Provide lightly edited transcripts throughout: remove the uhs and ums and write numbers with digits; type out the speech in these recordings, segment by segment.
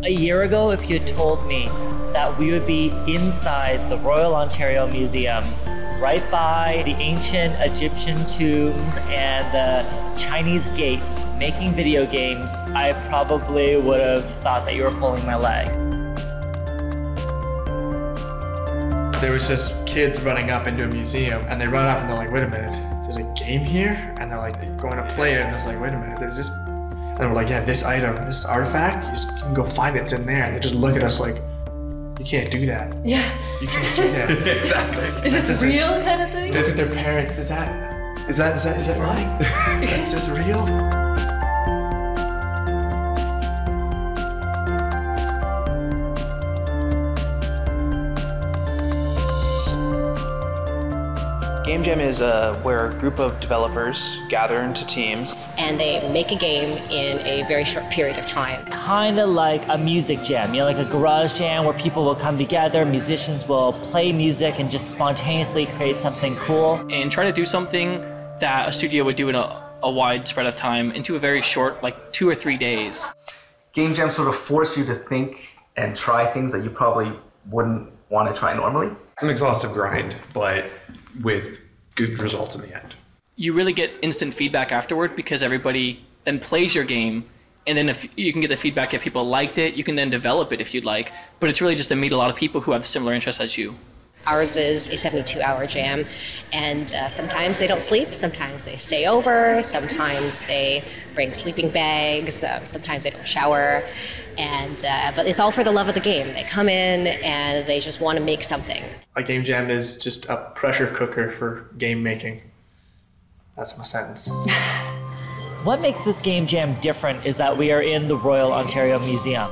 A year ago, if you had told me that we would be inside the Royal Ontario Museum, right by the ancient Egyptian tombs and the Chinese gates, making video games, I probably would have thought that you were pulling my leg. There was just kids running up into a museum, and they run up and they're like, wait a minute, there's a game here? And they're like going to play it, and I was like, wait a minute, there's this. And we're like, yeah, this item, this artifact, you can go find it, it's in there. And they just look at us like, you can't do that. Yeah. You can't do that. Exactly. Is this real kind of thing? They think their parents, is that right? Is this real? Game Jam is where a group of developers gather into teams. And they make a game in a very short period of time. Kind of like a music jam, you know, like a garage jam where people will come together, musicians will play music and just spontaneously create something cool. And try to do something that a studio would do in a wide spread of time into a very short, like 2 or 3 days. Game jams sort of force you to think and try things that you probably wouldn't want to try normally. It's an exhaustive grind, but with good results in the end. You really get instant feedback afterward because everybody then plays your game, and then if you can get the feedback if people liked it, you can then develop it if you'd like. But it's really just to meet a lot of people who have similar interests as you. Ours is a 72-hour jam, and sometimes they don't sleep, sometimes they stay over, sometimes they bring sleeping bags, sometimes they don't shower. But it's all for the love of the game. They come in and they just want to make something. A game jam is just a pressure cooker for game making. That's my sentence. What makes this game jam different is that we are in the Royal Ontario Museum.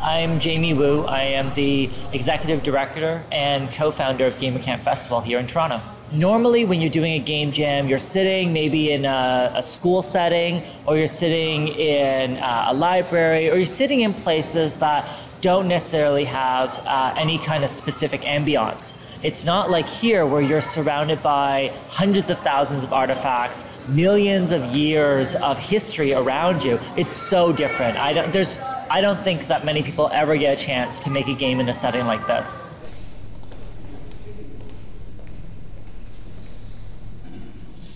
I'm Jamie Wu. I am the executive director and co-founder of Gamer Camp Festival here in Toronto. Normally when you're doing a game jam, you're sitting maybe in a school setting, or you're sitting in a library, or you're sitting in places that don't necessarily have any kind of specific ambiance. It's not like here where you're surrounded by hundreds of thousands of artifacts, millions of years of history around you. It's so different. I don't think that many people ever get a chance to make a game in a setting like this.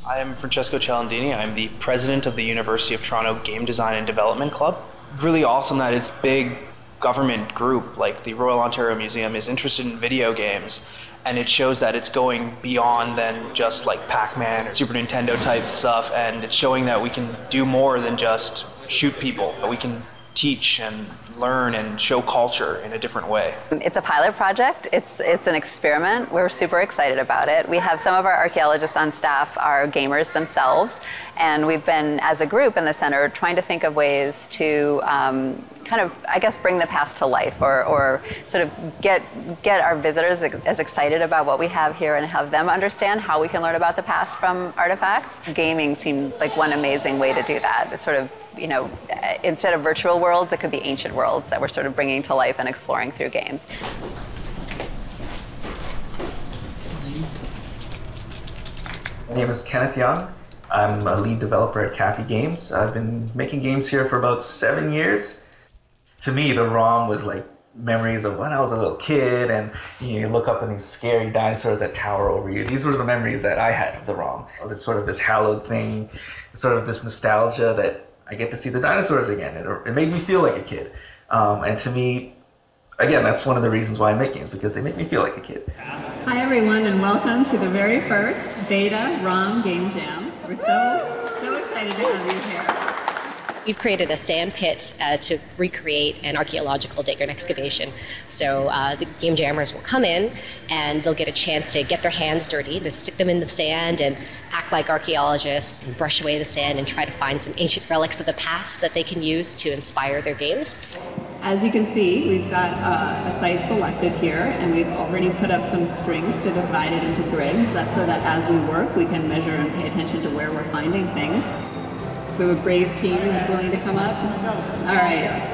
I am Francesco Cialandini. I'm the president of the University of Toronto Game Design and Development Club. Really awesome that it's a big government group like the Royal Ontario Museum is interested in video games, and it shows that it's going beyond than just like Pac-Man or Super Nintendo type stuff, and it's showing that we can do more than just shoot people, but we can teach and learn and show culture in a different way. It's a pilot project. It's an experiment. We're super excited about it. We have some of our archaeologists on staff are gamers themselves, and we've been, as a group in the center, trying to think of ways to kind of, I guess, bring the past to life, or sort of get our visitors as excited about what we have here and have them understand how we can learn about the past from artifacts. Gaming seemed like one amazing way to do that. It's sort of, you know, instead of virtual worlds, it could be ancient worlds that we're sort of bringing to life and exploring through games. My name is Kenneth Young. I'm a lead developer at Cappy Games. I've been making games here for about 7 years. To me, the ROM was like memories of when I was a little kid, and you look up and these scary dinosaurs that tower over you. These were the memories that I had of the ROM. This sort of this hallowed thing, sort of this nostalgia that I get to see the dinosaurs again. It made me feel like a kid. And to me, again, that's one of the reasons why I make games, because they make me feel like a kid. Hi everyone, and welcome to the very first beta ROM Game Jam. We're so excited to have you here. We've created a sand pit to recreate an archaeolocal dig or an excavation. So the game jammers will come in and they'll get a chance to get their hands dirty, to stick them in the sand and act like archaeologists and brush away the sand and try to find some ancient relics of the past that they can use to inspire their games. As you can see, we've got a site selected here, and we've already put up some strings to divide it into grids. That's so that as we work, we can measure and pay attention to where we're finding things. We have a brave team that's willing to come up. All right.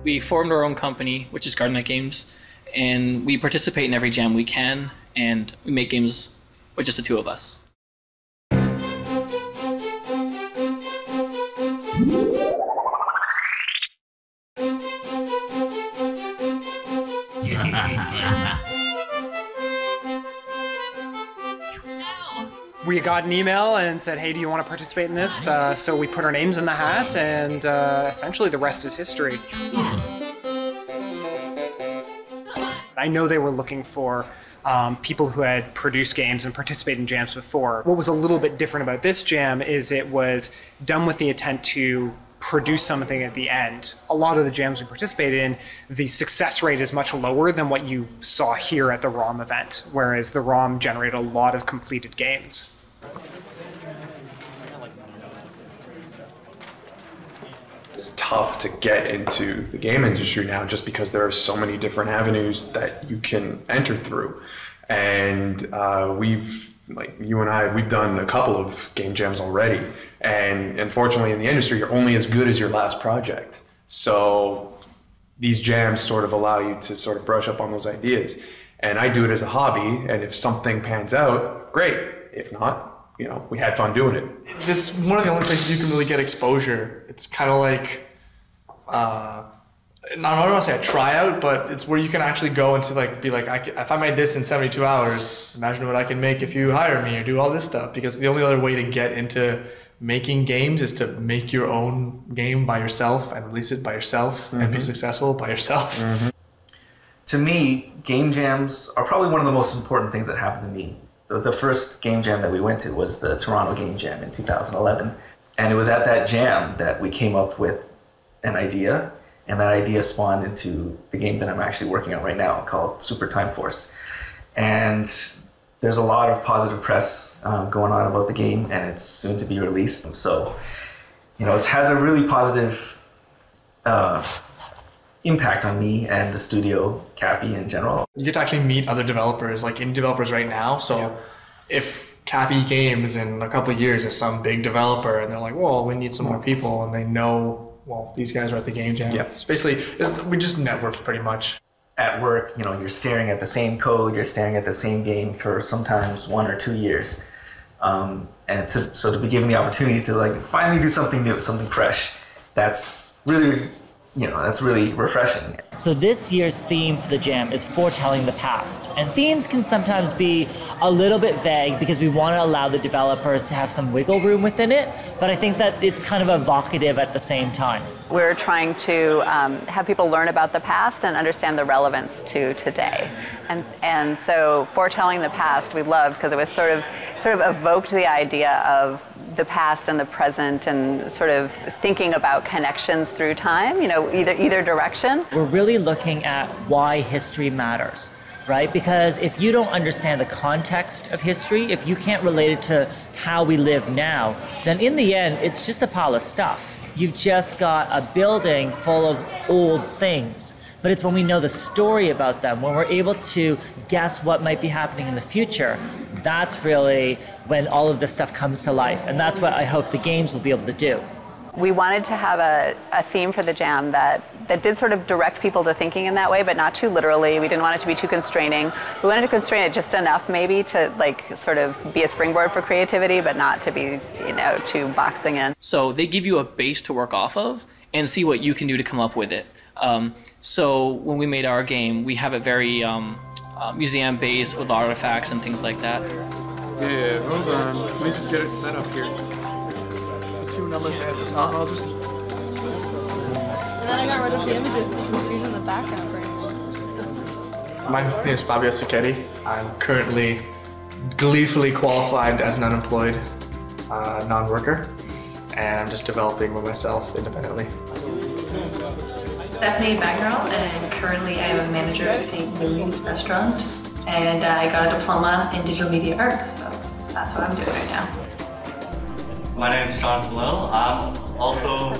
We formed our own company, which is Garden Games, and we participate in every jam we can, and we make games with just the two of us. We got an email and said, hey, do you want to participate in this? So we put our names in the hat, and essentially the rest is history. I know they were looking for people who had produced games and participated in jams before. What was a little bit different about this jam is it was done with the intent to produce something at the end. A lot of the jams we participated in, the success rate is much lower than what you saw here at the ROM event, whereas the ROM generated a lot of completed games. It's tough to get into the game industry now just because there are so many different avenues that you can enter through. And like you and I, we've done a couple of game jams already. And unfortunately in the industry, you're only as good as your last project. So these jams sort of allow you to sort of brush up on those ideas. And I do it as a hobby, and if something pans out, great. If not, you know, we had fun doing it. It's one of the only places you can really get exposure. It's kind of like, I don't want to say a tryout, but it's where you can actually go and be like, if I made this in 72 hours, imagine what I can make if you hire me or do all this stuff. Because the only other way to get into making games is to make your own game by yourself and release it by yourself and be successful by yourself. To me, game jams are probably one of the most important things that happened to me. The first game jam that we went to was the Toronto Game Jam in 2011. And it was at that jam that we came up with an idea, and that idea spawned into the game that I'm actually working on right now called Super Time Force. And there's a lot of positive press going on about the game, and it's soon to be released. So, you know, it's had a really positive impact on me and the studio, Cappy in general. You get to actually meet other developers, like indie developers right now. So if Cappy Games in a couple of years is some big developer and they're like, well, we need some more people, and they know, well, these guys are at the Game Jam. It's basically, we just networked pretty much. At work, you know, you're staring at the same code, you're staring at the same game for sometimes 1 or 2 years. And to be given the opportunity to like finally do something new, something fresh, that's really, you know, that's really refreshing. So this year's theme for the jam is foretelling the past. And themes can sometimes be a little bit vague because we want to allow the developers to have some wiggle room within it, but I think that it's kind of evocative at the same time. We're trying to have people learn about the past and understand the relevance to today. And so foretelling the past we loved because it was sort of evoked the idea of the past and the present and sort of thinking about connections through time, you know, either direction. We're really looking at why history matters, right? Because if you don't understand the context of history, if you can't relate it to how we live now, then in the end, it's just a pile of stuff. You've just got a building full of old things. But it's when we know the story about them, when we're able to guess what might be happening in the future, that's really when all of this stuff comes to life. And that's what I hope the games will be able to do. We wanted to have a theme for the jam that did sort of direct people to thinking in that way, but not too literally. We didn't want it to be too constraining. We wanted to constrain it just enough maybe to like sort of be a springboard for creativity, but not to be, you know, too boxing in. So they give you a base to work off of and see what you can do to come up with it. So when we made our game, we have a very museum base with artifacts and things like that. Yeah, hold on. Let me just get it set up here. The two numbers ahead. I'll just... And then I got rid of the images so you can just use in the background for anything. My name is Fabio Sacchetti. I'm currently gleefully qualified as an unemployed non-worker, and I'm just developing with myself independently. Stephanie Bagnall, and currently I am a manager at St. Louis Restaurant, and I got a diploma in digital media arts, so that's what I'm doing right now. My name is Jonathan Little. I'm also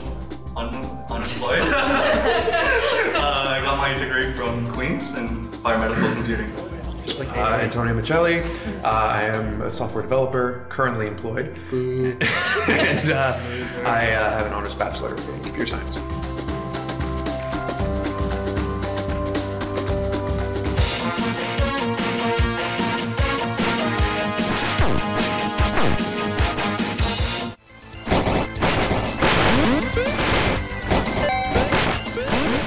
unemployed. I got my degree from Queen's in biomedical computing. Antonio Michelli. I am a software developer, currently employed. And I have an honors bachelor in computer science.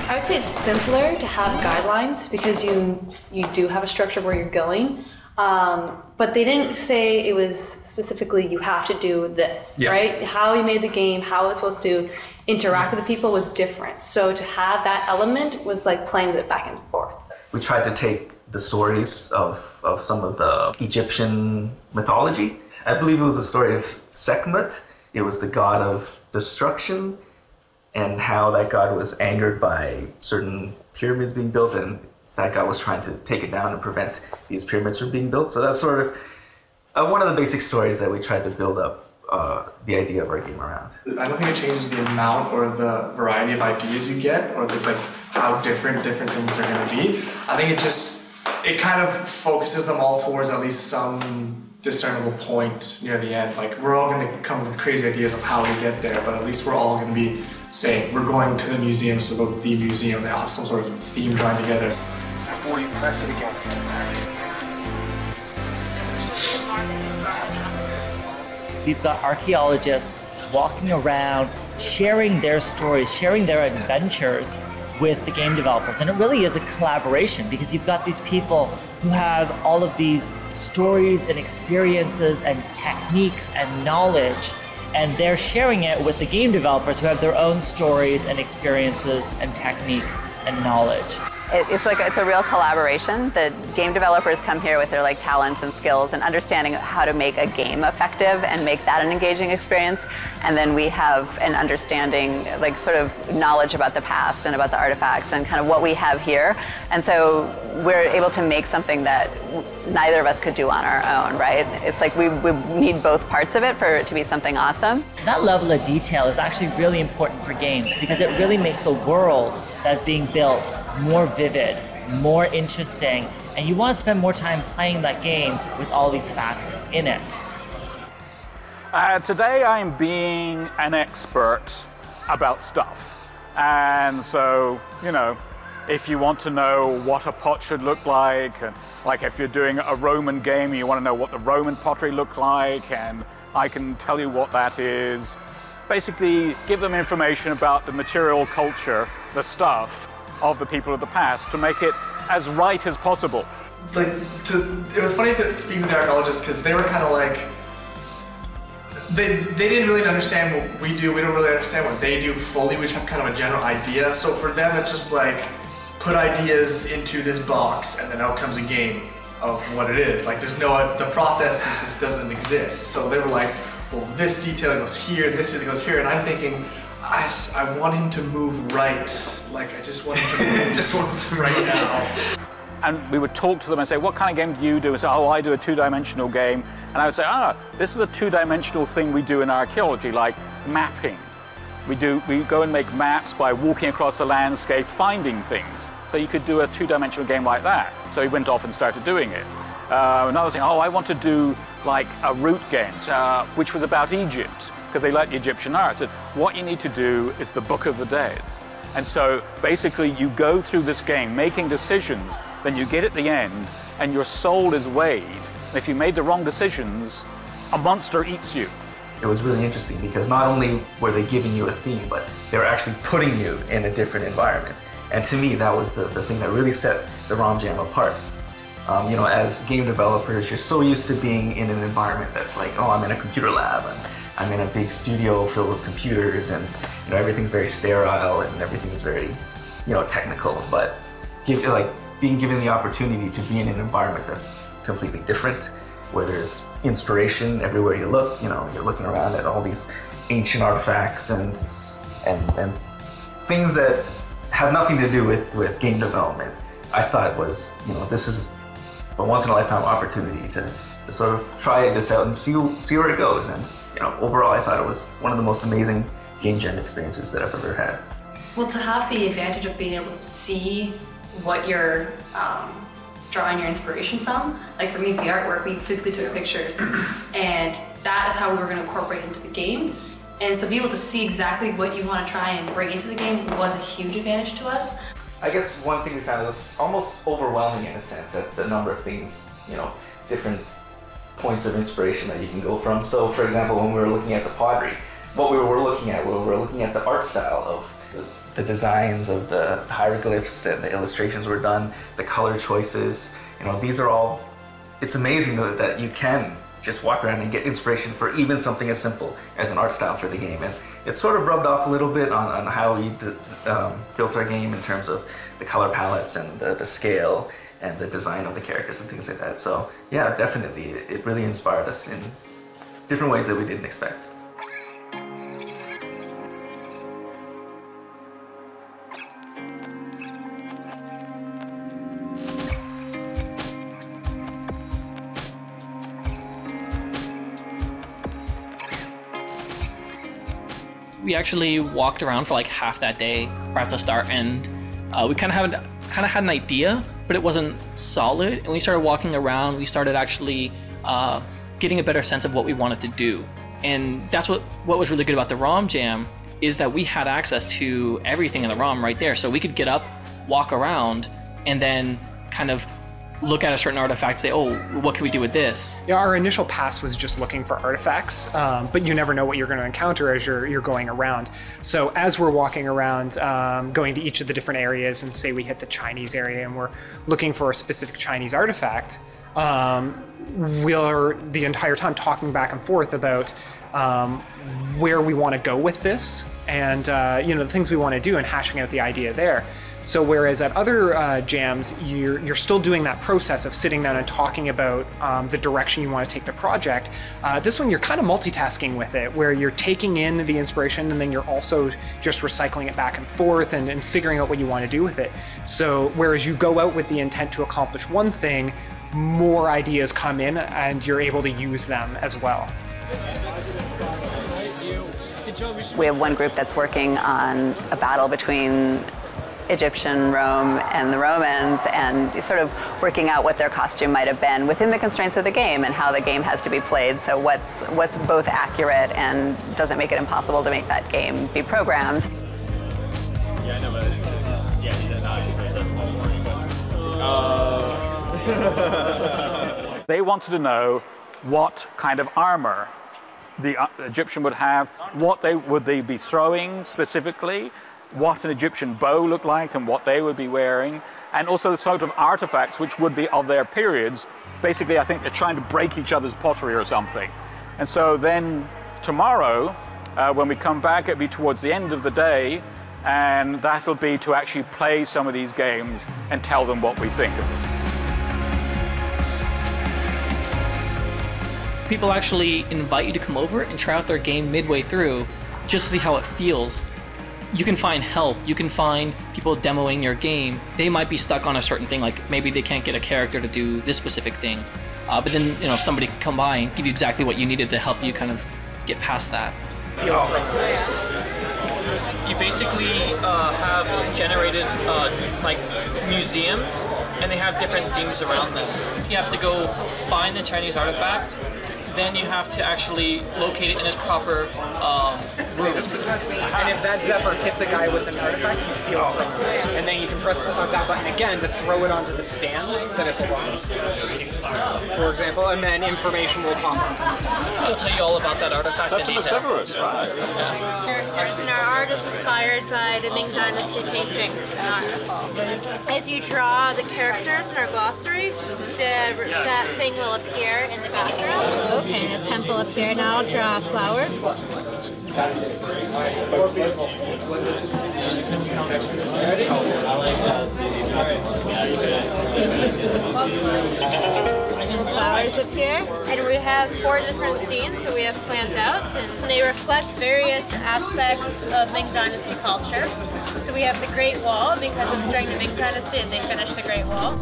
I would say it's simpler to have guidelines because you do have a structure where you're going, but they didn't say it was specifically you have to do this, right? How you made the game, how it's supposed to interact with the people was different. So to have that element was like playing with it back and forth. We tried to take the stories of some of the Egyptian mythology. I believe it was the story of Sekhmet. It was the god of destruction, and how that god was angered by certain pyramids being built, and that god was trying to take it down and prevent these pyramids from being built. So that's sort of one of the basic stories that we tried to build up the idea of our game around. I don't think it changes the amount or the variety of ideas you get, or like how different things are going to be. I think it kind of focuses them all towards at least some discernible point near the end. Like, we're all going to come with crazy ideas of how we get there, but at least we're all going to be saying we're going to the museum, it's about the museum. They have some sort of theme joined together. Before you press it again. We've got archaeologists walking around, sharing their stories, sharing their adventures with the game developers. And it really is a collaboration because you've got these people who have all of these stories and experiences and techniques and knowledge, and they're sharing it with the game developers who have their own stories and experiences and techniques and knowledge. It's a real collaboration. The game developers come here with their talents and skills and understanding how to make a game effective and make that an engaging experience. And then we have an understanding, sort of knowledge about the past and about the artifacts and kind of what we have here. And so we're able to make something that neither of us could do on our own, right? It's like we need both parts of it for it to be something awesome. That level of detail is actually really important for games because it really makes the world that's being built more vivid, more interesting, and you want to spend more time playing that game with all these facts in it. Today I'm being an expert about stuff. And so, if you want to know what a pot should look like, and if you're doing a Roman game, you want to know what the Roman pottery looked like, and I can tell you what that is. Basically, give them information about the material culture, the stuff of the people of the past to make it as right as possible. It was funny speaking with the archaeologists because they were kind of they didn't really understand what we do. We don't really understand what they do fully. We just have kind of a general idea. So for them, it's just put ideas into this box and then out comes a game of what it is. The process just doesn't exist. So they were like, well, this detail goes here, this goes here, and I'm thinking, I want him to move right. I just want him to right now. And we would talk to them and say, what kind of game do you do? And say, oh, I do a two-dimensional game. And I would say, this is a two-dimensional thing we do in archaeology, like mapping. We go and make maps by walking across a landscape, finding things. So you could do a two-dimensional game like that. So he went off and started doing it. Another thing, I want to do a root game, which was about Egypt, because they liked the Egyptian art. So what you need to do is the Book of the Dead. And so basically you go through this game making decisions, then you get at the end and your soul is weighed. And if you made the wrong decisions, a monster eats you. It was really interesting because not only were they giving you a theme, but they were actually putting you in a different environment. And to me, that was the thing that really set the ROM Jam apart. As game developers, you're so used to being in an environment that's I'm in a computer lab and I'm in a big studio filled with computers, and everything's very sterile and everything's very technical. But being given the opportunity to be in an environment that's completely different, where there's inspiration everywhere you look. You're looking around at all these ancient artifacts and things that have nothing to do with game development. I thought this is a once in a lifetime opportunity to sort of try this out and see where it goes. And overall, I thought it was one of the most amazing game jam experiences that I've ever had. Well, to have the advantage of being able to see what you're drawing your inspiration from, like for me, the artwork, we physically took pictures, and that is how we were going to incorporate into the game. And so be able to see exactly what you want to try and bring into the game was a huge advantage to us. I guess one thing we found was almost overwhelming in a sense at the number of things, different points of inspiration that you can go from. So for example, when we were looking at the pottery, what we were looking at the art style of the designs of the hieroglyphs and the illustrations were done, the color choices, these are all, it's amazing that you can just walk around and get inspiration for even something as simple as an art style for the game. And it sort of rubbed off a little bit on how we built our game in terms of the color palettes and the scale and the design of the characters and things like that. So yeah, definitely, it really inspired us in different ways that we didn't expect. We actually walked around for like half that day right at the start, and we kind of had an idea, but it wasn't solid. And we started walking around. We started actually getting a better sense of what we wanted to do, and that's what was really good about the ROM Jam, is that we had access to everything in the ROM right there. So we could get up, walk around, and then kind of look at a certain artifact and say, oh, what can we do with this? Yeah, our initial pass was just looking for artifacts, but you never know what you're going to encounter as you're going around. So as we're walking around, going to each of the different areas, and say we hit the Chinese area and we're looking for a specific Chinese artifact, we're the entire time talking back and forth about where we want to go with this, and the things we want to do, and hashing out the idea there. So whereas at other jams, you're still doing that process of sitting down and talking about the direction you want to take the project, this one you're kind of multitasking with it, where you're taking in the inspiration and then you're also just recycling it back and forth and figuring out what you want to do with it. So whereas you go out with the intent to accomplish one thing, more ideas come in and you're able to use them as well. We have one group that's working on a battle between Egyptian Rome and the Romans, and sort of working out what their costume might have been within the constraints of the game and how the game has to be played. So what's both accurate and doesn't make it impossible to make that game be programmed. Yeah, I know, but yeah, he did not. They wanted to know what kind of armor the Egyptian would have, what would they be throwing specifically, what an Egyptian bow looked like and what they would be wearing, and also the sort of artifacts which would be of their periods. Basically, I think they're trying to break each other's pottery or something. And so then tomorrow, when we come back, it'll be towards the end of the day, and that'll be to actually play some of these games and tell them what we think of them. People actually invite you to come over and try out their game midway through just to see how it feels. You can find help, you can find people demoing your game. They might be stuck on a certain thing, like maybe they can't get a character to do this specific thing. But then somebody can come by and give you exactly what you needed to help you kind of get past that. You basically have generated like museums, and they have different themes around them. You have to go find the Chinese artifact, then you have to actually locate it in its proper room. And if that Zephyr hits a guy with an artifact, you steal it from him. And then you can press that button again to throw it onto the stand that it belongs, for example, and then information will pop up. I'll tell you all about that artifact in detail. Severus, right. Characters, and our art is inspired by the Ming Dynasty paintings. As you draw the characters in our glossary, that thing will appear in the background. Okay, a temple up there. Now I'll draw flowers. Flowers up here, and we have 4 different scenes that we have planned out, and they reflect various aspects of Ming Dynasty culture. So we have the Great Wall, because it was during the Ming Dynasty and they finished the Great Wall.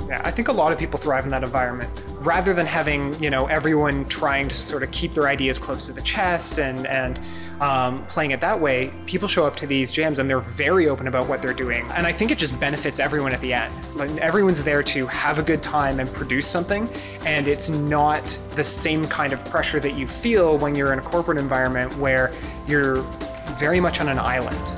Yeah, I think a lot of people thrive in that environment. Rather than having, you know, everyone trying to sort of keep their ideas close to the chest and playing it that way, people show up to these jams and they're very open about what they're doing. And I think it just benefits everyone at the end. Like, everyone's there to have a good time and produce something, and it's not the same kind of pressure that you feel when you're in a corporate environment where you're very much on an island.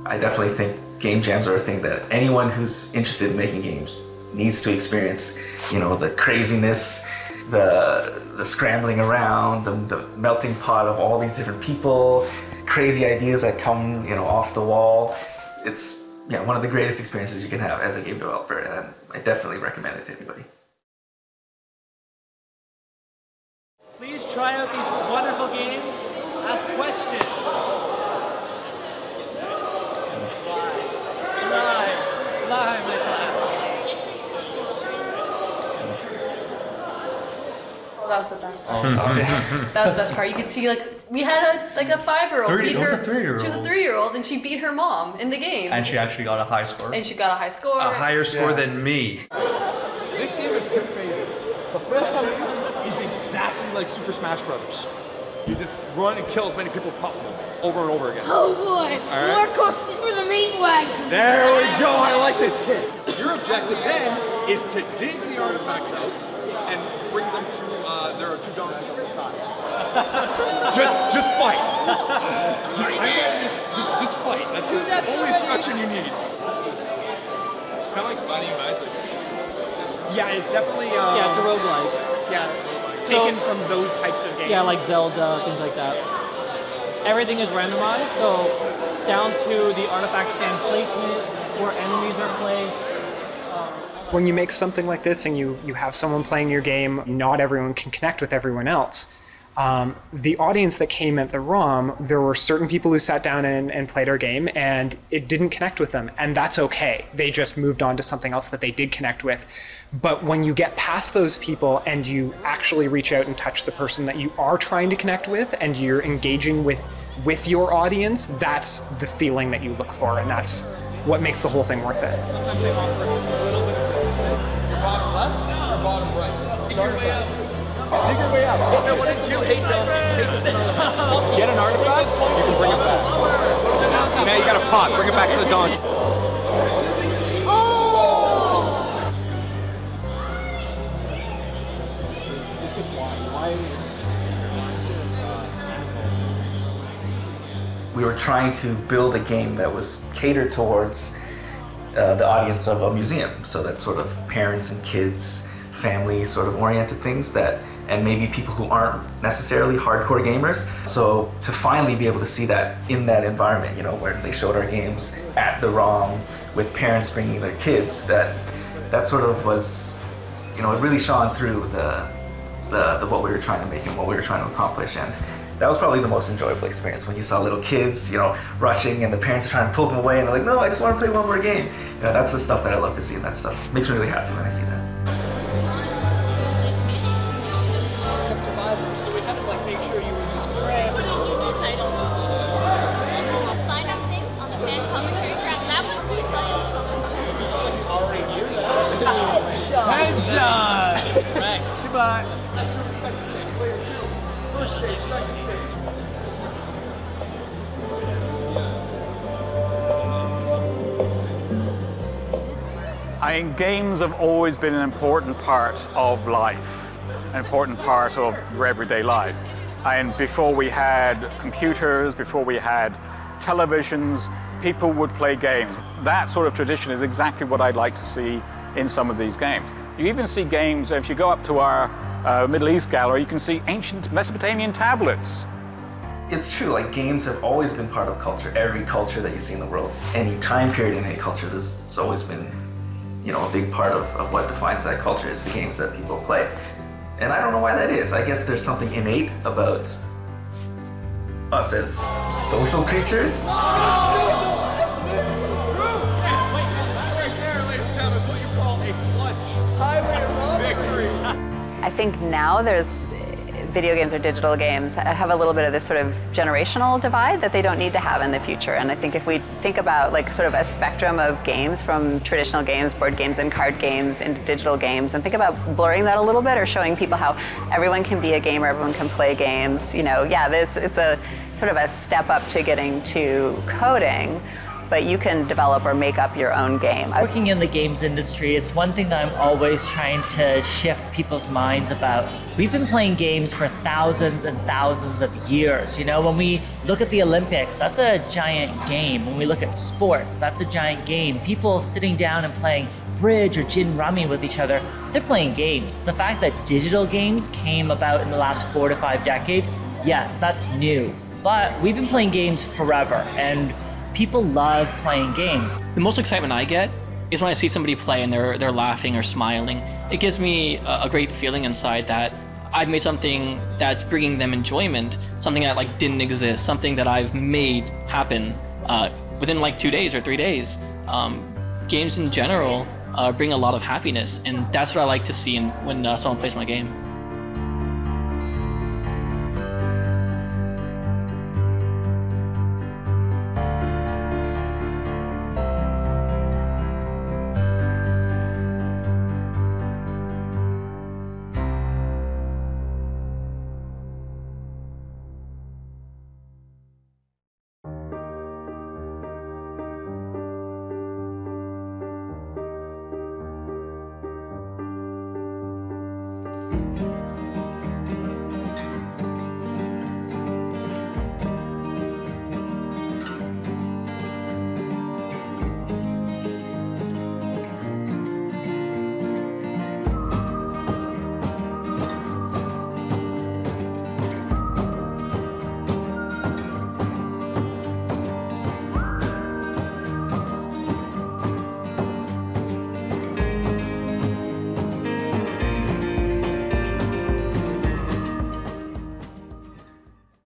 I definitely think game jams are a thing that anyone who's interested in making games needs to experience. You know, the craziness, the scrambling around, the melting pot of all these different people, crazy ideas that come, you know, off the wall. It's, yeah, one of the greatest experiences you can have as a game developer, and I definitely recommend it to anybody. Please try out these wonderful games. Ask questions. Fly, my class. Oh, that was the best part. That was the best part. You could see, like, we had a 5-year-old beat her. It was a 3-year-old. She was a 3-year-old, and she beat her mom in the game. And she actually got a high score. And she got a high score. A higher score than me. This game is trick phases. The first time is exactly like Super Smash Brothers. You just run and kill as many people as possible, over and over again. Oh boy, right. more corpses for the meat wagon. There we go, I like this kid. So your objective then is to dig the artifacts out and bring them to, there are 2 donkeys on the side. just fight. Just fight, that's the only instruction you need. It's kind of like Binding of Isaac. Yeah, it's definitely... yeah, it's a roguelike. Yeah, taken from those types of games. Yeah, like Zelda, things like that. Everything is randomized, so down to the artifact stand placement, where enemies are placed. When you make something like this and you have someone playing your game, not everyone can connect with everyone else. The audience that came at the ROM, there were certain people who sat down and played our game, and it didn't connect with them, and that's okay. They just moved on to something else that they did connect with. But when you get past those people and you actually reach out and touch the person that you are trying to connect with, and you're engaging with your audience, that's the feeling that you look for, and that's what makes the whole thing worth it. Sometimes they offer us a little bit of resistance. Your bottom left or bottom right? Dig your way out. Dig your way out. What did you hate donkeys? Get an artifact, you can bring it back. So now you got a pot, bring it back to the donkey. It's just why? We were trying to build a game that was catered towards the audience of a museum. So that's sort of parents and kids, family sort of oriented things that and maybe people who aren't necessarily hardcore gamers. So to finally be able to see that in that environment, you know, where they showed our games at the ROM with parents bringing their kids, that sort of was, you know, it really shone through the what we were trying to make and what we were trying to accomplish. And that was probably the most enjoyable experience, when you saw little kids, you know, rushing and the parents are trying to pull them away and they're like, no, I just want to play one more game. You know, that's the stuff that I love to see, and that stuff makes me really happy when I see that. So we had to like make sure you would just grab it. Sign-up thing on the fan commentary track. That was the Already knew that. Headshot! Right. Goodbye. First stage, second stage. I mean, games have always been an important part of life, an important part of your everyday life. And before we had computers, before we had televisions, people would play games. That sort of tradition is exactly what I'd like to see in some of these games. You even see games, if you go up to our Middle East gallery, you can see ancient Mesopotamian tablets. It's true, like games have always been part of culture. Every culture that you see in the world, any time period in any culture, it's always been, you know, a big part of what defines that culture is the games that people play. And I don't know why that is. I guess there's something innate about us as social creatures. I think now there's video games or digital games have a little bit of this sort of generational divide that they don't need to have in the future. And I think if we think about like sort of a spectrum of games, from traditional games, board games and card games, into digital games, and think about blurring that a little bit, or showing people how everyone can be a gamer, everyone can play games. You know, yeah, it's a sort of a step up to getting to coding, but you can develop or make up your own game. Working in the games industry, it's one thing that I'm always trying to shift people's minds about. We've been playing games for thousands and thousands of years. You know, when we look at the Olympics, that's a giant game. When we look at sports, that's a giant game. People sitting down and playing bridge or gin rummy with each other, they're playing games. The fact that digital games came about in the last 4 to 5 decades, yes, that's new. But we've been playing games forever, and people love playing games. The most excitement I get is when I see somebody play and they're laughing or smiling. It gives me a great feeling inside that I've made something that's bringing them enjoyment, something that like didn't exist, something that I've made happen within like 2 days or 3 days. Games in general bring a lot of happiness, and that's what I like to see when someone plays my game.